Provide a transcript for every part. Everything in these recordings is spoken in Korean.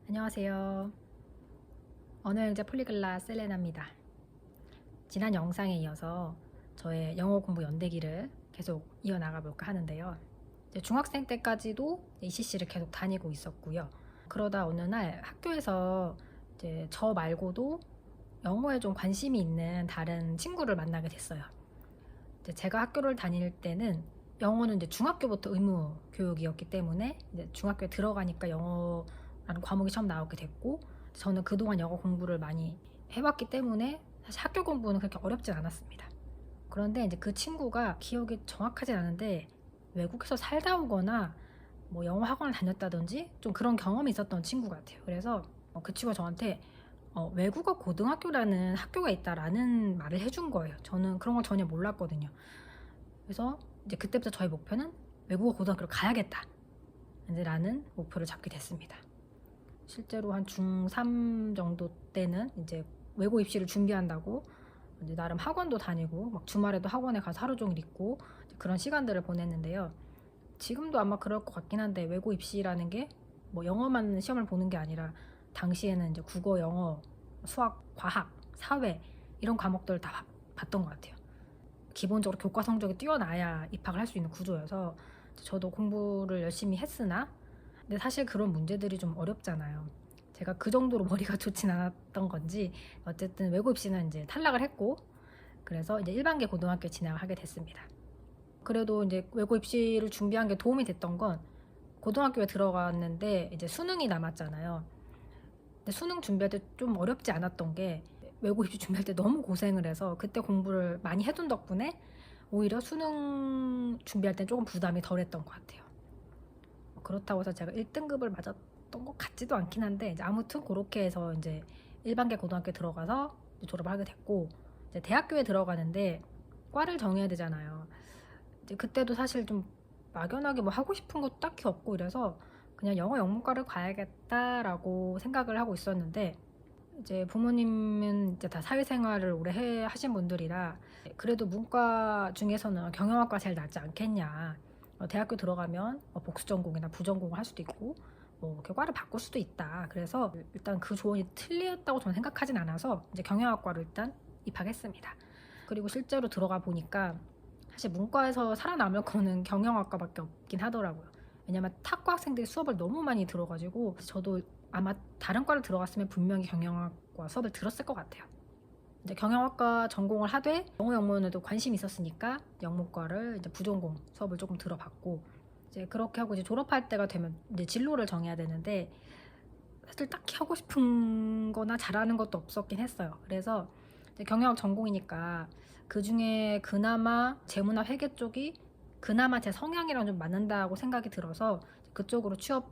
안녕하세요. 언어영재 폴리글라 셀레나입니다. 지난 영상에 이어서 저의 영어 공부 연대기를 계속 이어나가 볼까 하는데요. 이제 중학생 때까지도 ECC를 계속 다니고 있었고요. 그러다 어느 날 학교에서 이제 저 말고도 영어에 좀 관심이 있는 다른 친구를 만나게 됐어요. 이제 제가 학교를 다닐 때는 영어는 이제 중학교부터 의무 교육이었기 때문에 이제 중학교에 들어가니까 영어라는 과목이 처음 나오게 됐고, 저는 그동안 영어 공부를 많이 해왔기 때문에 사실 학교 공부는 그렇게 어렵진 않았습니다. 그런데 이제 그 친구가 기억이 정확하진 않은데 외국에서 살다 오거나 뭐 영어 학원을 다녔다든지 좀 그런 경험이 있었던 친구 같아요. 그래서 그 친구가 저한테 외국어 고등학교라는 학교가 있다라는 말을 해준 거예요. 저는 그런 걸 전혀 몰랐거든요. 그래서 이제 그때부터 저의 목표는 외국어 고등학교를 가야겠다 라는 목표를 잡게 됐습니다. 실제로 한 중3 정도 때는 이제 외고 입시를 준비한다고 이제 나름 학원도 다니고 막 주말에도 학원에 가서 하루 종일 있고 그런 시간들을 보냈는데요. 지금도 아마 그럴 것 같긴 한데, 외고 입시라는 게 뭐 영어만 시험을 보는 게 아니라 당시에는 이제 국어, 영어, 수학, 과학, 사회 이런 과목들을 다 봤던 것 같아요. 기본적으로 교과 성적이 뛰어나야 입학을 할 수 있는 구조여서 저도 공부를 열심히 했으나, 근데 사실 그런 문제들이 좀 어렵잖아요. 제가 그 정도로 머리가 좋진 않았던 건지 어쨌든 외고 입시는 이제 탈락을 했고, 그래서 이제 일반계 고등학교에 진학을 하게 됐습니다. 그래도 이제 외고 입시를 준비한 게 도움이 됐던 건, 고등학교에 들어갔는데 이제 수능이 남았잖아요. 근데 수능 준비할 때 좀 어렵지 않았던 게, 외고 입시 준비할 때 너무 고생을 해서 그때 공부를 많이 해둔 덕분에 오히려 수능 준비할 때 조금 부담이 덜했던 것 같아요. 그렇다고 해서 제가 1등급을 맞았던 것 같지도 않긴 한데, 이제 아무튼 그렇게 해서 이제 일반계 고등학교에 들어가서 졸업을 하게 됐고, 이제 대학교에 들어가는데 과를 정해야 되잖아요. 이제 그때도 사실 좀 막연하게 뭐 하고 싶은 것도 딱히 없고 이래서 그냥 영어 영문과를 가야겠다라고 생각을 하고 있었는데, 이제 부모님은 이제 다 사회생활을 오래 하신 분들이라 그래도 문과 중에서는 경영학과 제일 낫지 않겠냐, 대학교 들어가면 복수 전공이나 부전공을 할 수도 있고 뭐 이렇게 과를 바꿀 수도 있다. 그래서 일단 그 조언이 틀렸다고 저는 생각하진 않아서 이제 경영학과로 일단 입학했습니다. 그리고 실제로 들어가 보니까 사실 문과에서 살아남을 거는 경영학과밖에 없긴 하더라고요. 왜냐면 탁과 학생들이 수업을 너무 많이 들어가지고 저도 아마 다른 과를 들어갔으면 분명히 경영학과 수업을 들었을 것 같아요. 이제 경영학과 전공을 하되 영어 영문에도 관심이 있었으니까 영문과를 이제 부전공 수업을 조금 들어봤고, 이제 그렇게 하고 이제 졸업할 때가 되면 이제 진로를 정해야 되는데 사실 딱히 하고 싶은 거나 잘하는 것도 없었긴 했어요. 그래서 이제 경영학 전공이니까 그 중에 그나마 재무나 회계 쪽이 그나마 제 성향이랑 좀 맞는다고 생각이 들어서 그쪽으로 취업을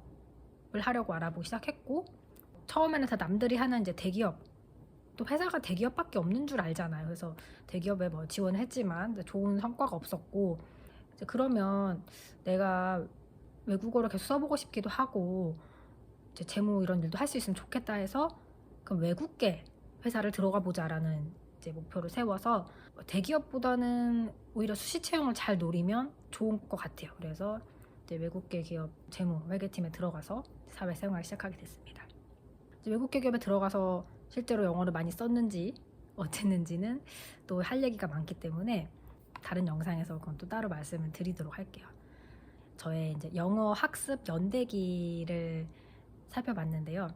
하려고 알아보기 시작했고, 처음에는 다 남들이 하는 이제 대기업, 또 회사가 대기업밖에 없는 줄 알잖아요. 그래서 대기업에 뭐 지원을 했지만 좋은 성과가 없었고, 이제 그러면 내가 외국어를 계속 써보고 싶기도 하고 이제 재무 이런 일도 할 수 있으면 좋겠다 해서, 그럼 외국계 회사를 들어가 보자라는 이제 목표를 세워서 대기업보다는 오히려 수시 채용을 잘 노리면 좋은 것 같아요. 그래서 이제 외국계 기업 재무 회계팀에 들어가서 사회생활을 시작하게 됐습니다. 이제 외국계 기업에 들어가서 실제로 영어를 많이 썼는지 어땠는지는 또 할 얘기가 많기 때문에 다른 영상에서 그건 또 따로 말씀을 드리도록 할게요. 저의 이제 영어 학습 연대기를 살펴봤는데요.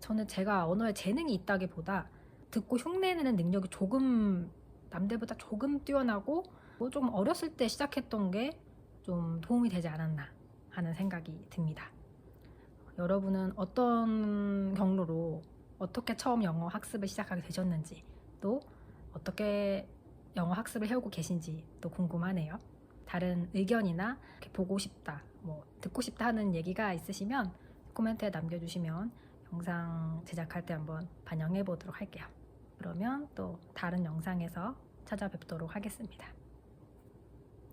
저는 제가 언어에 재능이 있다기보다 듣고 흉내내는 능력이 조금 남들보다 조금 뛰어나고 뭐 좀 어렸을 때 시작했던 게 좀 도움이 되지 않았나 하는 생각이 듭니다. 여러분은 어떤 경로로 어떻게 처음 영어 학습을 시작하게 되셨는지, 또 어떻게 영어 학습을 해오고 계신지 또 궁금하네요. 다른 의견이나 이렇게 보고 싶다, 뭐 듣고 싶다 하는 얘기가 있으시면 코멘트에 남겨주시면 영상 제작할 때 한번 반영해 보도록 할게요. 그러면 또 다른 영상에서 찾아뵙도록 하겠습니다.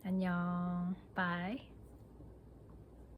안녕. 바이.